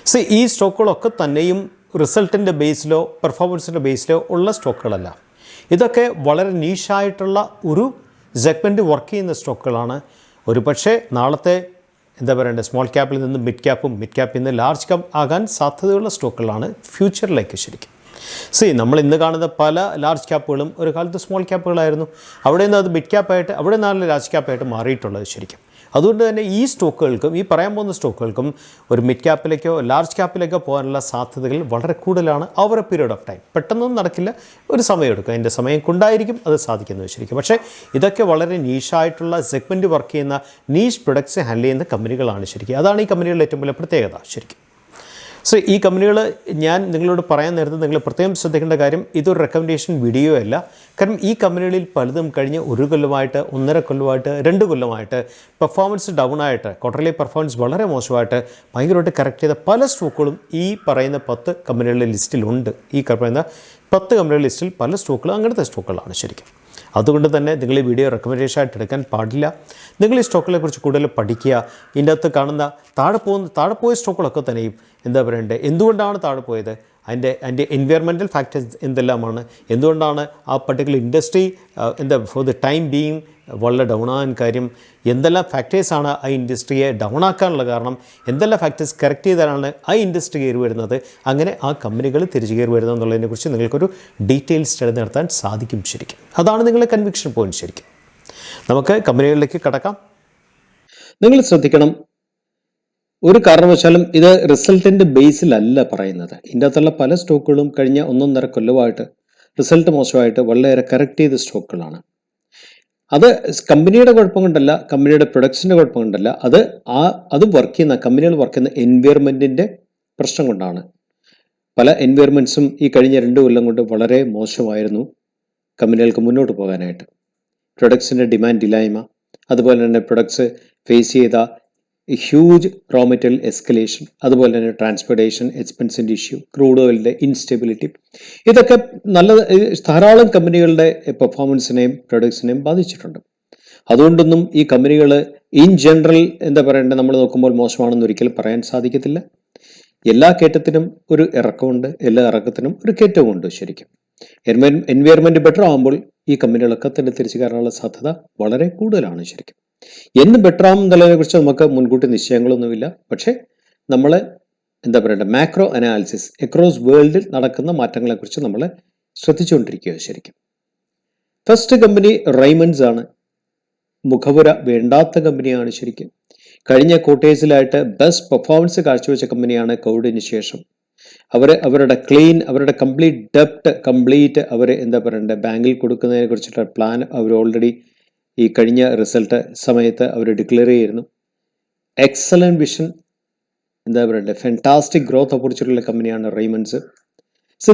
C ഈ സ്റ്റോക്കുകളൊക്കെ തന്നെയും റിസൾട്ടിൻ്റെ ബേസിലോ പെർഫോമൻസിൻ്റെ ബേസിലോ ഉള്ള സ്റ്റോക്കുകളല്ല. ഇതൊക്കെ വളരെ നീഷായിട്ടുള്ള ഒരു സെഗ്മെൻറ്റ് വർക്ക് ചെയ്യുന്ന സ്റ്റോക്കുകളാണ്. ഒരു പക്ഷേ നാളത്തെ എന്താ പറയണ്ടേ സ്മോൾ ക്യാപ്പിൽ നിന്ന് മിഡ് ക്യാപ്പും മിഡ് ക്യാപ്പിൽ നിന്ന് ലാർജ് ക്യാപ്പ് ആകാൻ സാധ്യതയുള്ള സ്റ്റോക്കുകളാണ് ഫ്യൂച്ചറിലേക്ക് ശരിക്കും. നമ്മൾ ഇന്ന് കാണുന്ന പല ലാർജ് ക്യാപ്പുകളും ഒരു കാലത്ത് സ്മോൾ ക്യാപ്പുകളായിരുന്നു. അവിടെ നിന്ന് അത് മിഡ് ക്യാപ്പായിട്ട് അവിടെ നിന്നാണ് ലാർജ് ക്യാപ്പായിട്ട് മാറിയിട്ടുള്ളത് ശരിക്കും. അതുകൊണ്ട് തന്നെ ഈ സ്റ്റോക്കുകൾക്കും ഈ പറയാൻ പോകുന്ന സ്റ്റോക്കുകൾക്കും ഒരു മിഡ് ക്യാപ്പിലേക്കോ ലാർജ് ക്യാപ്പിലേക്കോ പോകാനുള്ള സാധ്യതകൾ വളരെ കൂടുതലാണ്. Over A period of time പെട്ടെന്നൊന്നും നടക്കില്ല, ഒരു സമയമെടുക്കും. അതിൻ്റെ സമയം കൊണ്ടായിരിക്കും അത് സാധിക്കുന്നത് ശരിക്കും. പക്ഷേ ഇതൊക്കെ വളരെ നീഷായിട്ടുള്ള സെഗ്മെൻറ്റ് വർക്ക് ചെയ്യുന്ന നീഷ് പ്രൊഡക്ട്സ് ഹാൻഡിൽ ചെയ്യുന്ന കമ്പനികളാണ് ശരിക്കും. അതാണ് ഈ കമ്പനികളുടെ ഏറ്റവും വലിയ പ്രത്യേകത ശരിക്കും. ഈ കമ്പനികൾ ഞാൻ നിങ്ങളോട് പറയാൻ നേരത്തെ നിങ്ങൾ പ്രത്യേകം ശ്രദ്ധിക്കേണ്ട കാര്യം, ഇതൊരു റെക്കമെൻഡേഷൻ വീഡിയോ അല്ല. കാരണം ഈ കമ്പനികളിൽ പലതും കഴിഞ്ഞ് 1 കൊല്ലമായിട്ട് 1.5 കൊല്ലമായിട്ട് 2 കൊല്ലമായിട്ട് പെർഫോമൻസ് ഡൗൺ ആയിട്ട് ക്വാർട്ടർലി പെർഫോമൻസ് വളരെ മോശമായിട്ട് ഭയങ്കരമായിട്ട് കറക്റ്റ് ചെയ്ത പല സ്റ്റോക്കുകളും ഈ പറയുന്ന 10 കമ്പനികളുടെ ലിസ്റ്റിലുണ്ട്. ഈ പറയുന്ന 10 കമ്പനികളുടെ ലിസ്റ്റിൽ പല സ്റ്റോക്കുകളും അങ്ങനത്തെ സ്റ്റോക്കുകളാണ് ശരിക്കും. അതുകൊണ്ട് തന്നെ നിങ്ങൾ ഈ വീഡിയോ റെക്കമെൻഡേഷൻ ആയിട്ട് എടുക്കാൻ പാടില്ല. നിങ്ങൾ ഈ സ്റ്റോക്കുകളെ കുറിച്ച് കൂടുതൽ പഠിക്കുക. ഇതിൻ്റെ അകത്ത് കാണുന്ന താഴെ പോയ സ്റ്റോക്കുകളൊക്കെ തന്നെയും എന്താ പറയണ്ടേ, എന്തുകൊണ്ടാണ് താഴെ പോയത്, അതിൻ്റെ എൻവയറമെൻറ്റൽ ഫാക്ടേഴ്സ് എന്തെല്ലാമാണ്, എന്തുകൊണ്ടാണ് ആ particular industry for the time being വളരെ ഡൗൺ ആകാൻ കാര്യം, എന്തെല്ലാം ഫാക്ടേഴ്സാണ് ആ ഇൻഡസ്ട്രിയെ ഡൗൺ ആക്കാനുള്ള കാരണം, എന്തെല്ലാം ഫാക്ടേഴ്സ് കറക്റ്റ് ചെയ്താലാണ് ആ ഇൻഡസ്ട്രി കയറി വരുന്നത്, അങ്ങനെ ആ കമ്പനികൾ തിരിച്ചു കയറി വരുന്നത് എന്നുള്ളതിനെക്കുറിച്ച് നിങ്ങൾക്കൊരു ഡീറ്റെയിൽ സ്റ്റഡി നടത്താൻ സാധിക്കും ശരിക്കും. അതാണ് നിങ്ങളുടെ കൺവിക്ഷൻ പോയിന്റ് ശരിക്കും. നമുക്ക് കമ്പനികളിലേക്ക് കടക്കാം. നിങ്ങൾ ശ്രദ്ധിക്കണം, ഒരു കാരണവശാലും ഇത് റിസൾട്ടിൻ്റെ ബേസിലല്ല പറയുന്നത്. ഇതിൻ്റെ അകത്തുള്ള പല സ്റ്റോക്കുകളും കഴിഞ്ഞ 1.5 കൊല്ലമായിട്ട് റിസൾട്ട് മോശമായിട്ട് വളരെയേറെ കറക്റ്റ് ചെയ്ത സ്റ്റോക്കുകളാണ്. അത് കമ്പനിയുടെ കുഴപ്പം കൊണ്ടല്ല, കമ്പനിയുടെ പ്രൊഡക്ട്സിൻ്റെ കുഴപ്പം കൊണ്ടല്ല, അത് വർക്ക് ചെയ്യുന്ന കമ്പനികൾ വർക്ക് ചെയ്യുന്ന എൻവയറമെൻറ്റിൻ്റെ പ്രശ്നം കൊണ്ടാണ്. പല എൻവയറമെൻറ്റ്സും ഈ കഴിഞ്ഞ 2 കൊല്ലം കൊണ്ട് വളരെ മോശമായിരുന്നു കമ്പനികൾക്ക് മുന്നോട്ട് പോകാനായിട്ട്. പ്രൊഡക്ട്സിൻ്റെ ഡിമാൻഡ് ഇല്ലായ്മ, അതുപോലെ തന്നെ പ്രൊഡക്ട്സ് ഫേസ് ചെയ്ത ഹ്യൂജ് റോ മെറ്റീരിയൽ എസ്കലേഷൻ, അതുപോലെ തന്നെ ട്രാൻസ്പോർട്ടേഷൻ എക്സ്പെൻസിൻ്റെ ഇഷ്യൂ, ക്രൂഡ് ഓയിലിൻ്റെ ഇൻസ്റ്റെബിലിറ്റി, ഇതൊക്കെ ധാരാളം കമ്പനികളുടെ പെർഫോമൻസിനെയും പ്രൊഡക്ട്സിനെയും ബാധിച്ചിട്ടുണ്ട്. അതുകൊണ്ടൊന്നും ഈ കമ്പനികൾ ഇൻ ജനറൽ എന്താ പറയേണ്ടത് നമ്മൾ നോക്കുമ്പോൾ മോശമാണെന്ന് ഒരിക്കലും പറയാൻ സാധിക്കത്തില്ല. എല്ലാ കയറ്റത്തിനും ഒരു ഇറക്കമുണ്ട്, എല്ലാ ഇറക്കത്തിനും ഒരു കയറ്റമുണ്ട് ശരിക്കും. എൻവയറമെൻറ്റ് ബെറ്റർ ആകുമ്പോൾ ഈ കമ്പനികളൊക്കെ തന്നെ തിരിച്ചു കയറാനുള്ള സാധ്യത വളരെ കൂടുതലാണ് ശരിക്കും. എന്ന് ബെറ്റർ ആകും എന്നുള്ളതിനെ കുറിച്ച് നമുക്ക് മുൻകൂട്ടി നിശ്ചയങ്ങളൊന്നുമില്ല. പക്ഷേ നമ്മൾ എന്താ പറയേണ്ടത് മാക്രോ അനാലിസിസ് അക്രോസ് വേൾഡിൽ നടക്കുന്ന മാറ്റങ്ങളെക്കുറിച്ച് നമ്മൾ ശ്രദ്ധിച്ചുകൊണ്ടിരിക്കുക ശരിക്കും. ഫസ്റ്റ് കമ്പനി റൈമണ്ട്സ് ആണ്. മുഖപുര വേണ്ടാത്ത കമ്പനിയാണ് ശരിക്കും. കഴിഞ്ഞ ക്വാർട്ടേഴ്സിലായിട്ട് ബെസ്റ്റ് പെർഫോമൻസ് കാഴ്ചവെച്ച കമ്പനിയാണ് കോവിഡിന് ശേഷം. അവരുടെ കംപ്ലീറ്റ് ഡെപ്റ്റ് അവർ എന്താ പറയേണ്ടത് ബാങ്കിൽ കൊടുക്കുന്നതിനെ കുറിച്ചിട്ടുള്ള പ്ലാൻ അവർ ഓൾറെഡി ഈ കഴിഞ്ഞ റിസൾട്ട് സമയത്ത് അവർ ഡിക്ലെയർ ചെയ്യുന്നു. എക്സലന്റ് വിഷൻ, എന്താ പറയണ്ടേ ഫാന്റാസ്റ്റിക് ഗ്രോത്ത് ഓപ്പർച്യൂണിറ്റിയുള്ള കമ്പനിയാണ് റൈമണ്ട്സ്.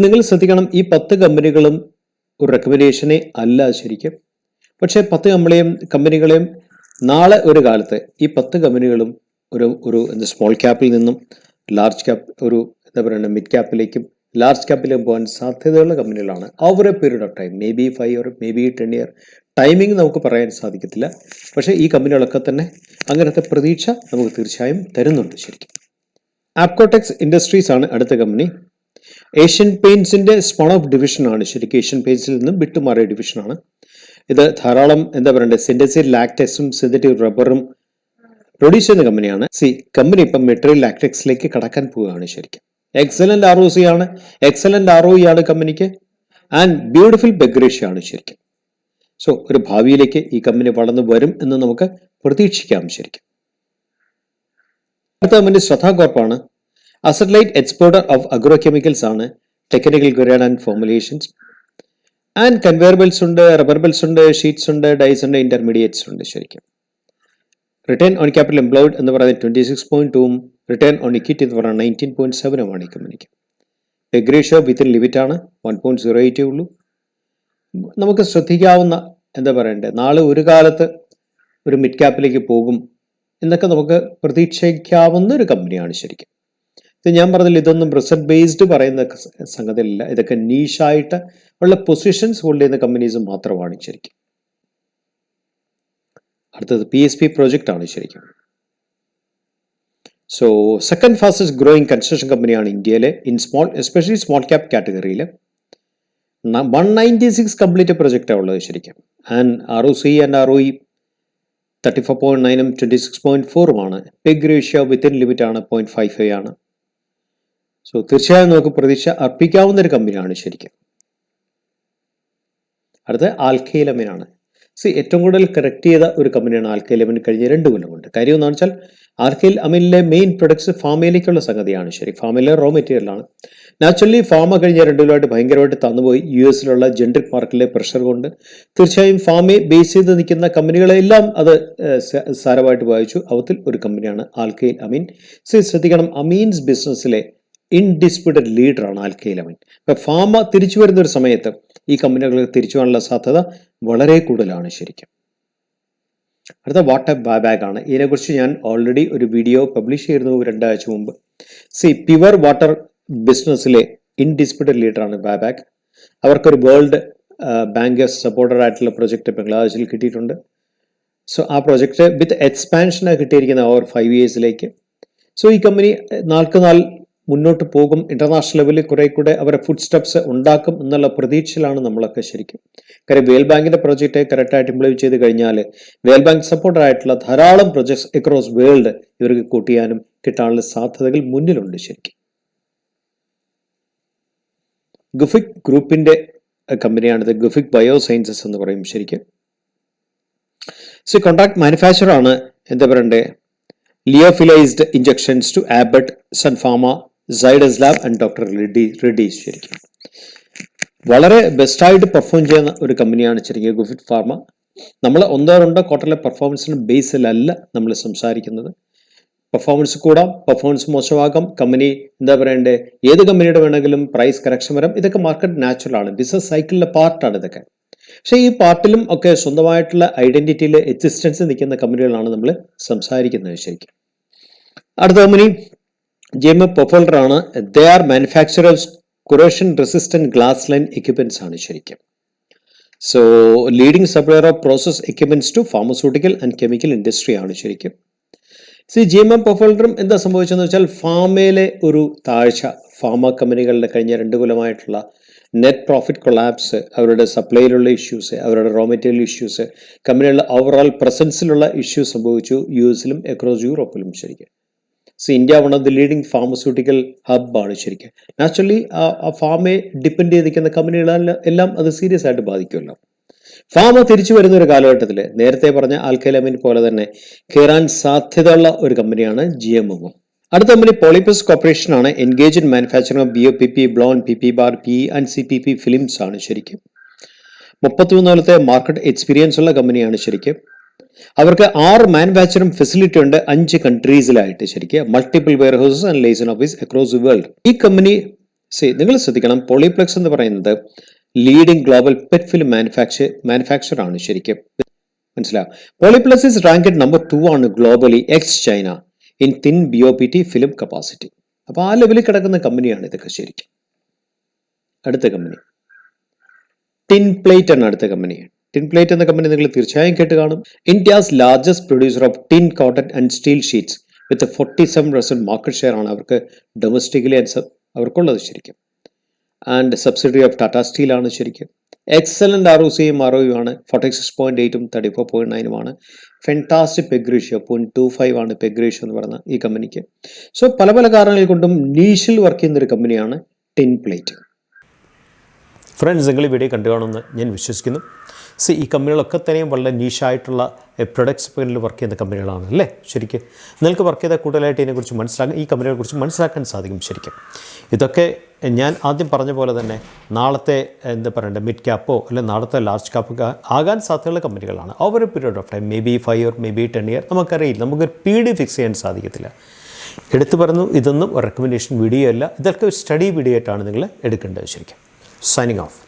നിങ്ങൾ ശ്രദ്ധിക്കണം, ഈ 10 കമ്പനികളും ഒരു റെക്കമെൻഡേഷനെ അല്ല ശരിക്കും. പക്ഷേ 10 കമ്പനികളെയും നാളെ ഒരു കാലത്ത് ഈ 10 കമ്പനികളും ഒരു സ്മോൾ ക്യാപ്പിൽ നിന്നും ലാർജ് ക്യാപ്പ് എന്താ പറയുക മിഡ് ക്യാപ്പിലേക്കും ലാർജ് ക്യാപ്പിലേക്കും പോകാൻ സാധ്യതയുള്ള കമ്പനികളാണ്. Over A period of time, may be 5 year, may be 10 year, timing നമുക്ക് പറയാൻ സാധിക്കത്തില്ല. പക്ഷേ ഈ കമ്പനികളൊക്കെ തന്നെ അങ്ങനത്തെ പ്രതീക്ഷ നമുക്ക് തീർച്ചയായും തരുന്നുണ്ട് ശരിക്കും. ആപ്കോടെക്സ് ഇൻഡസ്ട്രീസ് ആണ് അടുത്ത കമ്പനി. ഏഷ്യൻ പെയിന്റ്സിന്റെ സ്പോൺ ഓഫ് ഡിവിഷനാണ് ശരിക്കും. ഏഷ്യൻ പെയിന്റ്സിൽ നിന്നും വിട്ടുമാറിയ ഡിവിഷനാണ് ഇത്. ധാരാളം എന്താ പറയണ്ടേ സിന്തസിസ് ലാക്ടെക്സും സിന്തറ്റിക് റബ്ബറും പ്രൊഡ്യൂസ് ചെയ്യുന്ന കമ്പനിയാണ്. കമ്പനി ഇപ്പം മെറ്റീരിയൽ ലാക്ടെക്സിലേക്ക് കടക്കാൻ പോവുകയാണ് ശരിക്കും. എക്സലന്റ് ROC ആണ്, എക്സലന്റ് ROE ആണ് കമ്പനിക്ക്, ആൻഡ് ബ്യൂട്ടിഫുൾ ബെഗ് ആണ് ശരിക്കും. ഒരു ഭാവിയിലേക്ക് ഈ കമ്പനി വളർന്നു വരും എന്ന് നമുക്ക് പ്രതീക്ഷിക്കാം ശരിക്കും. അടുത്ത കമ്പനി ശ്രദ്ധ കോർപ്പാണ്. Asset light exporter of agro chemicals ആണ്. Technical grade and formulations and conveyor belts ഉണ്ട്, റബ്ബർ ബെൽറ്റ്സ് ഉണ്ട്, ഷീറ്റ്സ് ഉണ്ട്, ഡൈസ് ഉണ്ട്, ഇന്റർമീഡിയറ്റ്സ് ഉണ്ട് ശരിക്കും. റിട്ടേൺ ഓൺ ക്യാപിറ്റൽ എംപ്ലോയിഡ് എന്ന് പറയുന്നത് 26.2ഉം റിട്ടേൺ ഓൺ ഇക്വിറ്റി എന്ന് പറയുന്നത് 19.7ഉമാണ് ഈ കമ്പനിക്ക്. പെഗ് റേഷ്യോ വിത്തിൻ ലിമിറ്റ് ആണ്, 1.08 ഉള്ളൂ. നമുക്ക് ശ്രദ്ധിക്കാവുന്ന എന്താ പറയണ്ടേ നാളെ ഒരു കാലത്ത് ഒരു മിഡ് ക്യാപ്പിലേക്ക് പോകും എന്നൊക്കെ നമുക്ക് പ്രതീക്ഷിക്കാവുന്ന ഒരു കമ്പനിയാണ് ശരിക്കും. ഇത് ഞാൻ പറഞ്ഞില്ല, ഇതൊന്നും റിസൾട്ട് ബേസ്ഡ് പറയുന്ന സംഗതിയല്ല. ഇതൊക്കെ നീഷായിട്ട് ഉള്ള പൊസിഷൻസ് ഹോൾഡ് ചെയ്യുന്ന കമ്പനീസ് മാത്രമാണ് ശരിക്കും. അടുത്തത് PSP പ്രോജക്റ്റ് ആണ് ശരിക്കും. So second fastest growing construction കമ്പനിയാണ് ഇന്ത്യയിലെ എസ്പെഷ്യലി സ്മോൾ ക്യാപ് കാറ്റഗറിയിൽ. 196 കംപ്ലീറ്റ് പ്രൊജക്റ്റാണ് ഉള്ളത് ശരിക്കും. And ROC and ROE 34.9 26.4 peg ratio within limit ആണ്, 0.55 ആണ്. സോ തീർച്ചയായും നമുക്ക് പ്രതീക്ഷ അർപ്പിക്കാവുന്ന ഒരു കമ്പനിയാണ് ശരിക്കും. അടുത്ത ആൽക്കൈൽ അമീനാണ്. ഏറ്റവും കൂടുതൽ കറക്റ്റ് ചെയ്ത ഒരു കമ്പനിയാണ് ആൽക്കൈൽ അമീൻ കഴിഞ്ഞ 2 കൊല്ലം കൊണ്ട്. കാര്യം എന്താണെന്ന് വെച്ചാൽ ആൽക്കൈൽ അമീനിലെ മെയിൻ പ്രൊഡക്ട്സ് ഫാമയിലേക്കുള്ള സംഗതിയാണ് ശരി. ഫാമയിലെ റോ മെറ്റീരിയലാണ്. നാച്ചുറലി ഫാമ കഴിഞ്ഞ 2 കൊല്ലമായിട്ട് ഭയങ്കരമായിട്ട് തന്നുപോയി. US ജനറിക് മാർക്കറ്റിലെ പ്രഷർ കൊണ്ട്. തീർച്ചയായും ഫാമയെ ബേസ് ചെയ്ത് നിൽക്കുന്ന കമ്പനികളെല്ലാം അത് സാരമായിട്ട് ബാധിച്ചു. അവത്തിൽ ഒരു കമ്പനിയാണ് ആൽക്കൈൽ അമീൻ. ശ്രദ്ധിക്കണം, അമീൻസ് ബിസിനസ്സിലെ ഇൻഡിസ്പ്യൂട്ടഡ് ലീഡറാണ് ആൽക്കൈൽ അമീൻ. അപ്പോൾ ഫാമ തിരിച്ചു വരുന്ന ഒരു സമയത്ത് ഈ കമ്പനികൾക്ക് തിരിച്ചു വരാനുള്ള സാധ്യത വളരെ കൂടുതലാണ് ശരിക്കും. അടുത്ത വാട്ടർ ബൈബാഗ് ആണ്. ഇതിനെക്കുറിച്ച് ഞാൻ ഓൾറെഡി ഒരു വീഡിയോ പബ്ലിഷ് ചെയ്തിരുന്നു 2 ആഴ്ച മുമ്പ്. പ്യുവർ വാട്ടർ ബിസിനസ്സിലെ ഇൻഡിസ്പ്യൂട്ടഡ് ലീഡറാണ് ബൈബാഗ്. അവർക്കൊരു വേൾഡ് ബാങ്ക് സപ്പോർട്ടഡ് ആയിട്ടുള്ള പ്രൊജക്റ്റ് ബംഗ്ലാദേശിൽ കിട്ടിയിട്ടുണ്ട്. സോ ആ പ്രൊജക്റ്റ് വിത്ത് എക്സ്പാൻഷനാണ് കിട്ടിയിരിക്കുന്ന ഓവർ 5 ഇയേഴ്സിലേക്ക്. സോ ഈ കമ്പനി നാൾക്ക് നാൾ മുന്നോട്ട് പോകും. ഇന്റർനാഷണൽ ലെവലിൽ കുറെ കൂടെ അവരെ ഫുഡ് സ്റ്റെപ്സ് ഉണ്ടാക്കും എന്നുള്ള പ്രതീക്ഷയിലാണ് നമ്മളൊക്കെ ശരിക്കും. കാര്യം വേൾഡ് ബാങ്കിന്റെ പ്രോജക്റ്റ് കറക്റ്റായിട്ട് ഇംപ്ലിമെന്റ് ചെയ്ത് കഴിഞ്ഞാൽ വേൾഡ് ബാങ്ക് സപ്പോർട്ടഡ് ആയിട്ടുള്ള ധാരാളം പ്രൊജക്ട്സ് അക്രോസ് വേൾഡ് ഇവർക്ക് കൂട്ടിയാനും കിട്ടാനുള്ള സാധ്യതകൾ മുന്നിലുണ്ട് ശരിക്കും. ഗുഫിക് ഗ്രൂപ്പിന്റെ കമ്പനിയാണിത്. ഗുഫിക് ബയോ സയൻസസ് എന്ന് പറയും ശരിക്കും. കോൺട്രാക്ട് മാനുഫാക്ചർ ആണ്. എന്താ പറയണ്ടേ, lyophilized injections to Abbott, Sun Pharma, Zydus lab and doctor Reddy's ശരിക്കും. വളരെ ബെസ്റ്റായിട്ട് പെർഫോം ചെയ്യുന്ന ഒരു കമ്പനിയാണ് ശരിക്കും ഗുഫിക് ഫാർമ. നമ്മൾ 1-2 ക്വാർട്ടറിലെ പെർഫോമൻസിന് ബേസിലല്ല നമ്മൾ സംസാരിക്കുന്നത്. പെർഫോമൻസ് കൂടാം, പെർഫോമൻസ് മോശമാകാം. കമ്പനി എന്താ പറയണ്ടേ, ഏത് കമ്പനിയുടെ വേണമെങ്കിലും പ്രൈസ് കറക്ഷൻ വരാം. ഇതൊക്കെ മാർക്കറ്റ് നാച്ചുറൽ ആണ്, ബിസിനസ് സൈക്കിളിലെ പാർട്ടാണ് ഇതൊക്കെ. പക്ഷേ ഈ പാർട്ടിലും ഒക്കെ സ്വന്തമായിട്ടുള്ള ഐഡന്റിറ്റിയിൽ എക്സിസ്റ്റൻസ് നിൽക്കുന്ന കമ്പനികളാണ് നമ്മൾ സംസാരിക്കുന്നത് ശരിക്കും. അടുത്ത കമ്പനി GM പൊഫോൾഡർ ആണ്. They are manufacturers corrosion resistant glass line equipments ആണ് ശരിക്കും. So leading supplier of process equipments to pharmaceutical and chemical industry ആണ് ശരിക്കും. GM പൊഫോൾഡറും എന്താ സംഭവിച്ചതെന്ന് വെച്ചാൽ ഫാമയിലെ ഒരു താഴ്ച, ഫാമ കമ്പനികളുടെ കഴിഞ്ഞ 2 കൊല്ലമായിട്ടുള്ള നെറ്റ് പ്രോഫിറ്റ് കൊളാപ്സ്, അവരുടെ സപ്ലൈയിലുള്ള ഇഷ്യൂസ്, അവരുടെ റോ മെറ്റീരിയൽ ഇഷ്യൂസ്, കമ്പനികളുടെ ഓവറോൾ പ്രസൻസിലുള്ള ഇഷ്യൂസ് സംഭവിച്ചു US-ലും അക്രോസ് യൂറോപ്പിലും ശരിക്കും. India one of the leading pharmaceutical ഹബ്ബാണ് ശരിക്കും. നാച്ചുറലി ആ ഫാമയെ ഡിപ്പെൻഡ് ചെയ്തിരിക്കുന്ന കമ്പനികളെല്ലാം അത് സീരിയസ് ആയിട്ട് ബാധിക്കുമല്ലോ. ഫാമ തിരിച്ചു വരുന്ന ഒരു കാലഘട്ടത്തിൽ നേരത്തെ പറഞ്ഞ ആൽക്കൈൽ അമീൻ പോലെ തന്നെ കയറാൻ സാധ്യതയുള്ള ഒരു കമ്പനിയാണ് GM. അടുത്ത കമ്പനി പോളിപ്ലസ് കോർപ്പറേഷൻ ആണ്. Engage in manufacturing of BOPP, blown, PP bar, PE and CPP films ആണ് ശരിക്കും. 33 കൊല്ലത്തെ മാർക്കറ്റ് എക്സ്പീരിയൻസ് ഉള്ള കമ്പനിയാണ് ശരിക്കും. അവർക്ക് 6 മാനുഫാക്ചറിംഗ് ഫെസിലിറ്റി ഉണ്ട് 5 കൺട്രീസിലായിട്ട് ശരിക്കും. Multiple warehouses and liaison office across the world. ഈ കമ്പനി നിങ്ങൾ ശ്രദ്ധിക്കണം, പോളിപ്ലക്സ് എന്ന് പറയുന്നത് leading global PET film manufacture ആണ് ശരിക്കും. മനസ്സിലാവും. പോളിപ്ലസ് ഇസ് റാങ്ക്ഡ് നമ്പർ 2 ആണ് globally ex China in thin BOPT film capacity. അപ്പോൾ ആ ലെവലിൽ കിടക്കുന്ന കമ്പനിയാണ് ഇതൊക്കെ ശരിക്കും. അടുത്ത കമ്പനി ടിൻ പ്ലേറ്റ് ആണ്. അടുത്ത കമ്പനി ടിൻ പ്ലേറ്റ് എന്ന കമ്പനി നിങ്ങൾ തീർച്ചയായും കേട്ട് കാണും. India's largest producer of tin, cotton and steel sheets with 47% market share ആണ് അവർക്ക് ഡൊമസ്റ്റിക്കലി അവർക്കുള്ളത് ശരിക്കും. And subsidiary of Tata steel ആണ് ശരിക്കും. എക്സലന്റ് ROCയും ROEയും ആണ്. 46.8ഉം 34.9ഉം ആണ്. ഫെന്റാസ്റ്റിക് പെഗ് റേഷ്യോ 0.25 ആണ് പെഗ് റേഷ്യോ എന്ന് പറയുന്ന ഈ കമ്പനിക്ക്. സോ പല കാരണങ്ങൾ കൊണ്ടും നീഷിൽ വർക്ക് ചെയ്യുന്ന ഒരു കമ്പനിയാണ് ടിൻ പ്ലേറ്റ്. ഫ്രണ്ട്സ്, നിങ്ങൾ ഈ വീഡിയോ കണ്ടു കാണുമെന്ന് ഞാൻ വിശ്വസിക്കുന്നു. ഈ കമ്പനികളൊക്കെ തന്നെയും വളരെ നീഷായിട്ടുള്ള പ്രൊഡക്ട്സ് ഫീൽഡിൽ വർക്ക് ചെയ്യുന്ന കമ്പനികളാണ് അല്ലേ ശരിക്കും. നിങ്ങൾക്ക് വർക്ക് ചെയ്താൽ കൂടുതലായിട്ട് ഇതിനെക്കുറിച്ച് ഈ കമ്പനികളെക്കുറിച്ച് മനസ്സിലാക്കാൻ സാധിക്കും ശരിക്കും. ഇതൊക്കെ ഞാൻ ആദ്യം പറഞ്ഞ പോലെ തന്നെ നാളത്തെ എന്താ പറയണ്ടേ മിഡ് ക്യാപ്പോ അല്ലെങ്കിൽ നാളത്തെ ലാർജ് ക്യാപ്പോ ആകാൻ സാധ്യതയുള്ള കമ്പനികളാണ്. Over A period of time, may be 5 year, may be 10 year, നമുക്കറിയില്ല. നമുക്കൊരു PD ഫിക്സ് ചെയ്യാൻ സാധിക്കത്തില്ല. എടുത്തു പറഞ്ഞു, ഇതൊന്നും ഒരു റെക്കമെൻഡേഷൻ വീഡിയോ അല്ല, ഇതൊക്കെ ഒരു സ്റ്റഡി വീഡിയോ ആയിട്ടാണ് നിങ്ങൾ എടുക്കേണ്ടത് ശരിക്കും. Signing off.